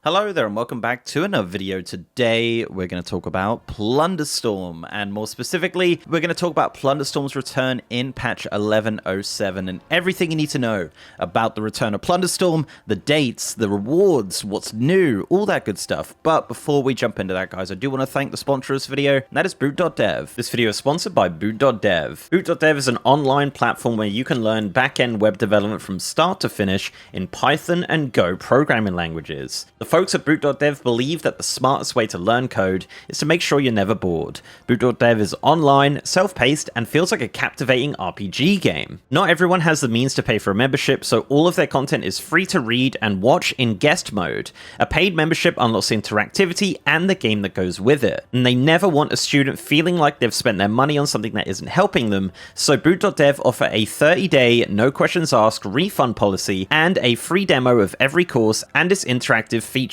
Hello there and welcome back to another video. Today we're going to talk about Plunderstorm, and more specifically we're going to talk about Plunderstorm's return in patch 11.07 and everything you need to know about the return of Plunderstorm, the dates, the rewards, what's new, all that good stuff. But before we jump into that, guys, I do want to thank the sponsor of this video, and that is Boot.dev. This video is sponsored by Boot.dev. Boot.dev is an online platform where you can learn back-end web development from start to finish in Python and Go programming languages. The folks at Boot.dev believe that the smartest way to learn code is to make sure you're never bored. Boot.dev is online, self-paced, and feels like a captivating RPG game. Not everyone has the means to pay for a membership, so all of their content is free to read and watch in guest mode. A paid membership unlocks interactivity and the game that goes with it. And they never want a student feeling like they've spent their money on something that isn't helping them, so Boot.dev offer a 30-day, no questions asked refund policy and a free demo of every course and its interactive features.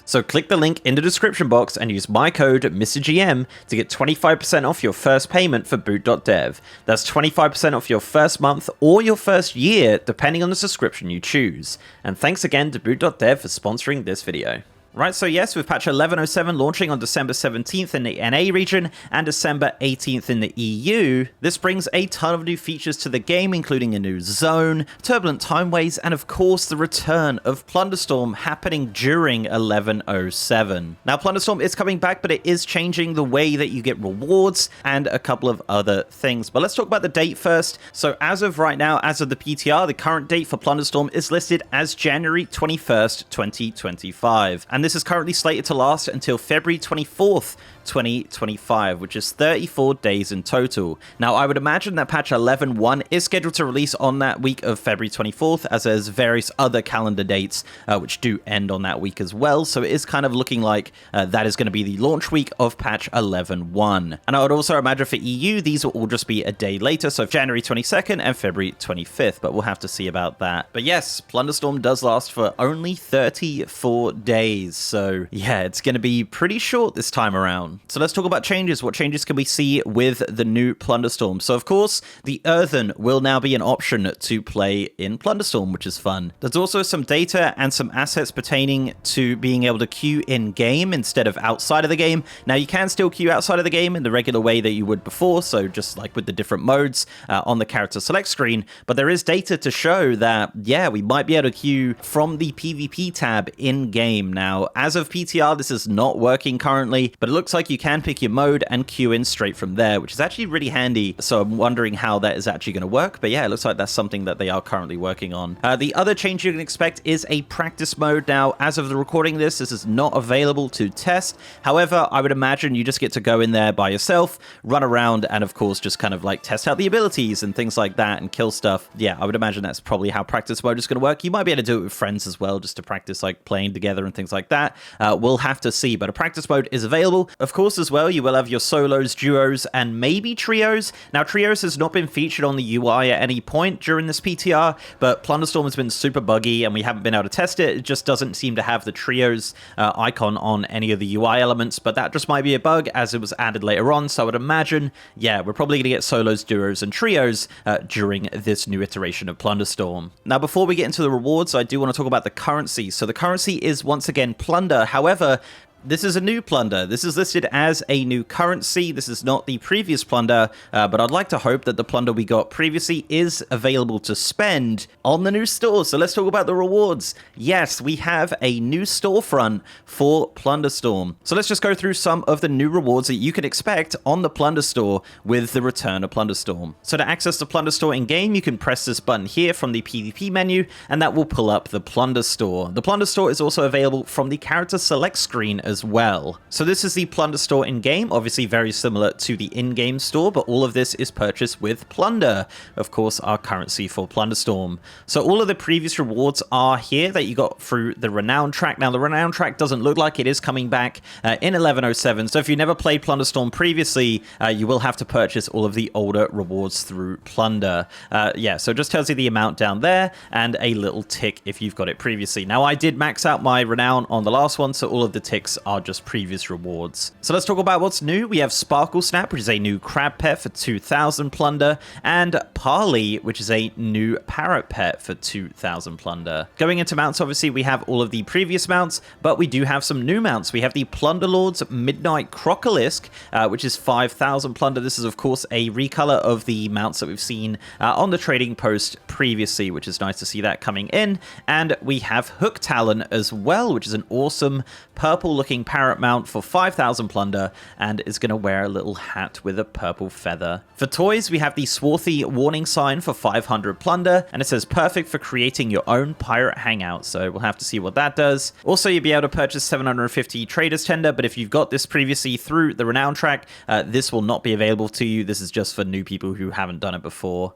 So click the link in the description box and use my code MrGM to get 25% off your first payment for Boot.dev. That's 25% off your first month or your first year, depending on the subscription you choose. And thanks again to Boot.dev for sponsoring this video. Right, so yes, with patch 11.07 launching on December 17th in the NA region and December 18th in the EU, this brings a ton of new features to the game, including a new zone, turbulent timeways, and of course the return of Plunderstorm happening during 11.07. Now, Plunderstorm is coming back, but it is changing the way that you get rewards and a couple of other things. But let's talk about the date first. So as of right now, as of the PTR, the current date for Plunderstorm is listed as January 21st, 2025. And this is currently slated to last until February 24th, 2025, which is 34 days in total. Now, I would imagine that patch 11.1 is scheduled to release on that week of February 24th, as there's various other calendar dates which do end on that week as well. So it is kind of looking like that is going to be the launch week of patch 11.1. And I would also imagine for EU, these will all just be a day later, so January 22nd and February 25th, but we'll have to see about that. But yes, Plunderstorm does last for only 34 days. So yeah, it's going to be pretty short this time around. So let's talk about changes. What changes can we see with the new Plunderstorm? So of course, the Earthen will now be an option to play in Plunderstorm, which is fun. There's also some data and some assets pertaining to being able to queue in-game instead of outside of the game. Now, you can still queue outside of the game in the regular way that you would before, so just like with the different modes on the character select screen, but there is data to show that, yeah, we might be able to queue from the PvP tab in-game. Now, as of PTR, this is not working currently, but it looks like you can pick your mode and queue in straight from there, which is actually really handy. So I'm wondering how that is actually going to work. But yeah, it looks like that's something that they are currently working on. The other change you can expect is a practice mode. Now, as of the recording of this is not available to test. However, I would imagine you just get to go in there by yourself, run around, and of course, just kind of like test out the abilities and things like that and kill stuff. Yeah, I would imagine that's probably how practice mode is going to work. You might be able to do it with friends as well, just to practice like playing together and things like that. We'll have to see, but a practice mode is available. Of course, as well, you will have your solos, duos, and maybe trios. Now, trios has not been featured on the UI at any point during this PTR, but Plunderstorm has been super buggy and we haven't been able to test it. It just doesn't seem to have the trios icon on any of the UI elements, but that just might be a bug as it was added later on. So I would imagine, yeah, we're probably going to get solos, duos, and trios during this new iteration of Plunderstorm. Now, before we get into the rewards, I do want to talk about the currency. So the currency is once again plunder. However, this is a new plunder. This is listed as a new currency. This is not the previous plunder, but I'd like to hope that the plunder we got previously is available to spend on the new store. So let's talk about the rewards. Yes, we have a new storefront for Plunderstorm. So let's just go through some of the new rewards that you can expect on the Plunder Store with the return of Plunderstorm. So to access the Plunder Store in-game, you can press this button here from the PvP menu, and that will pull up the Plunder Store. The Plunder Store is also available from the character select screen as well. So this is the Plunder Store in-game, obviously very similar to the in-game store, but all of this is purchased with Plunder, of course, our currency for Plunderstorm. So all of the previous rewards are here that you got through the Renown track. Now, the Renown track doesn't look like it is coming back in 11.07, so if you never played Plunderstorm previously, you will have to purchase all of the older rewards through Plunder. Yeah, so it just tells you the amount down there and a little tick if you've got it previously. Now, I did max out my Renown on the last one, so all of the ticks these are just previous rewards. So let's talk about what's new. We have Sparkle Snap, which is a new crab pet for 2,000 plunder, and Parley, which is a new parrot pet for 2,000 plunder. Going into mounts, obviously, we have all of the previous mounts, but we do have some new mounts. We have the Plunderlord's Midnight Crocolisk, which is 5,000 plunder. This is, of course, a recolor of the mounts that we've seen on the trading post previously, which is nice to see that coming in. And we have Hook Talon as well, which is an awesome purple-looking parrot mount for 5,000 plunder, and is going to wear a little hat with a purple feather. For toys, we have the Swarthy Warning Sign for 500 plunder, and it says perfect for creating your own pirate hangout, so we'll have to see what that does. Also, you'll be able to purchase 750 Trader's Tender, but if you've got this previously through the Renown track, this will not be available to you. This is just for new people who haven't done it before.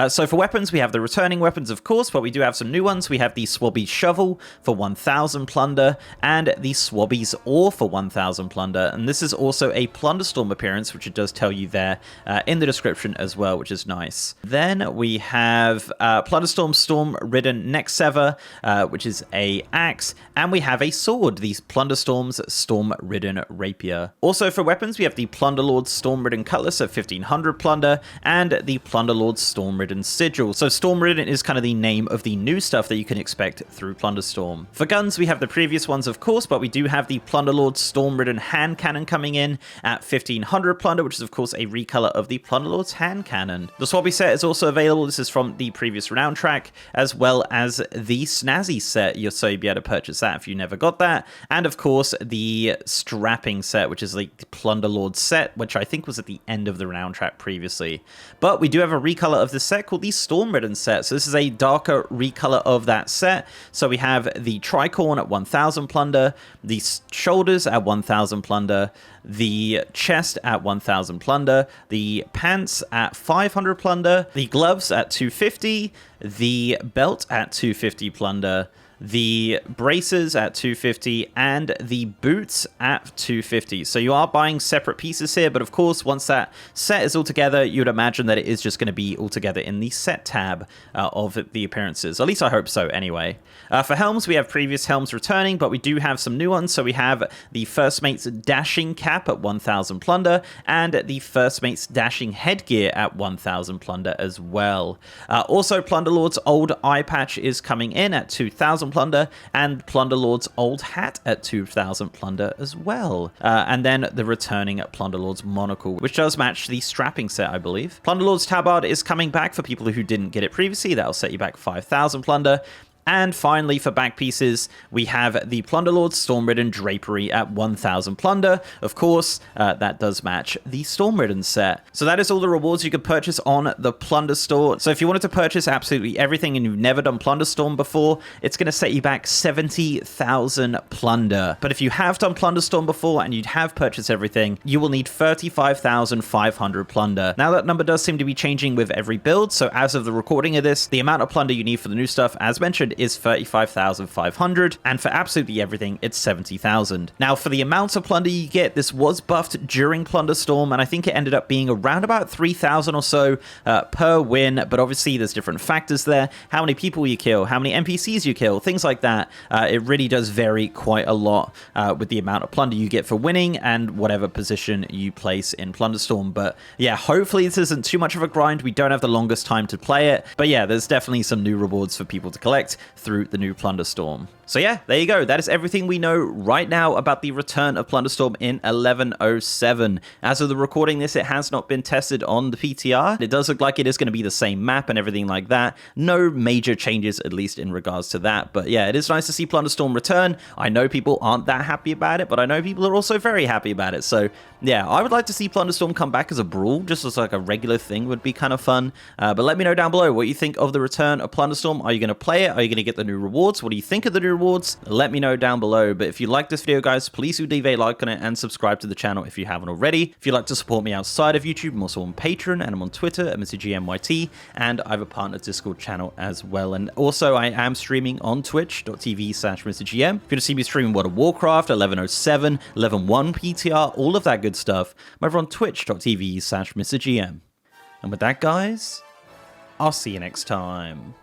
So for weapons, we have the returning weapons, of course, but we do have some new ones. We have the Swabby's Shovel for 1,000 plunder, and the Swabby's Oar for 1,000 plunder. And this is also a Plunderstorm appearance, which it does tell you there in the description as well, which is nice. Then we have Plunderstorm Storm-Ridden Neck Sever, which is a axe, and we have a sword, the Plunderstorm's Storm-Ridden Rapier. Also for weapons, we have the Plunderlord's Storm-Ridden Cutlass at 1,500 plunder, and the Plunderlord's Storm-Ridden Sigil. So Storm-Ridden is kind of the name of the new stuff that you can expect through Plunderstorm. For guns, we have the previous ones, of course, but we do have the Plunderlord's Storm-Ridden Hand Cannon coming in at 1,500 plunder, which is, of course, a recolor of the Plunderlord's Hand Cannon. The Swabby set is also available. This is from the previous Renown track, as well as the Snazzy set. So you'll be able to purchase that if you never got that. And, of course, the Strapping set, which is like the Plunderlord set, which I think was at the end of the Renown track previously. But we do have a recolor of the set called the Storm-Ridden set. So this is a darker recolor of that set. So we have the Tricorn at 1,000 plunder, the shoulders at 1,000 plunder, the chest at 1,000 plunder, the pants at 500 plunder, the gloves at 250, the belt at 250 plunder, the braces at 250, and the boots at 250. So you are buying separate pieces here, but of course, once that set is all together, you'd imagine that it is just going to be all together in the set tab of the appearances. At least I hope so anyway. For helms, we have previous helms returning, but we do have some new ones. So we have the First Mate's Dashing Cap at 1,000 plunder, and the First Mate's Dashing Headgear at 1,000 plunder as well. Also, Plunderlord's Old Eye Patch is coming in at 2,000 plunder, and Plunderlord's Old Hat at 2,000 plunder as well. And then the returning Plunderlord's Monocle, which does match the Strapping set, I believe. Plunderlord's Tabard is coming back for people who didn't get it previously. That'll set you back 5,000 plunder. And finally, for back pieces, we have the Plunderlord's Storm-Ridden Drapery at 1,000 plunder. Of course, that does match the Storm-Ridden set. So that is all the rewards you could purchase on the Plunder Store. So if you wanted to purchase absolutely everything and you've never done Plunderstorm before, it's going to set you back 70,000 plunder. But if you have done Plunderstorm before and you'd have purchased everything, you will need 35,500 plunder. Now that number does seem to be changing with every build. So as of the recording of this, the amount of plunder you need for the new stuff, as mentioned, is 35,500, and for absolutely everything, it's 70,000. Now, for the amount of plunder you get, this was buffed during Plunderstorm, and I think it ended up being around about 3,000 or so per win, but obviously there's different factors there. How many people you kill, how many NPCs you kill, things like that. It really does vary quite a lot with the amount of plunder you get for winning and whatever position you place in Plunderstorm. But yeah, hopefully this isn't too much of a grind. We don't have the longest time to play it, but yeah, there's definitely some new rewards for people to collect through the new Plunderstorm. So yeah, there you go. That is everything we know right now about the return of Plunderstorm in 1107. As of the recording this, it has not been tested on the PTR. It does look like it is going to be the same map and everything like that. No major changes, at least in regards to that. But yeah, it is nice to see Plunderstorm return. I know people aren't that happy about it, but I know people are also very happy about it. So yeah, I would like to see Plunderstorm come back as a brawl, just as like a regular thing would be kind of fun. But let me know down below what you think of the return of Plunderstorm. Are you going to play it? Are you going to get the new rewards? What do you think of the new rewards? Let me know down below. But if you like this video, guys, please do leave a like on it and subscribe to the channel if you haven't already. If you'd like to support me outside of YouTube, I'm also on Patreon and I'm on Twitter at MrGMYT, and I have a partner Discord channel as well. And also I am streaming on twitch.tv/MrGM. If you want to see me streaming World of Warcraft, 1107, 11.1 PTR, all of that good stuff, I'm over on twitch.tv/MrGM. And with that, guys, I'll see you next time.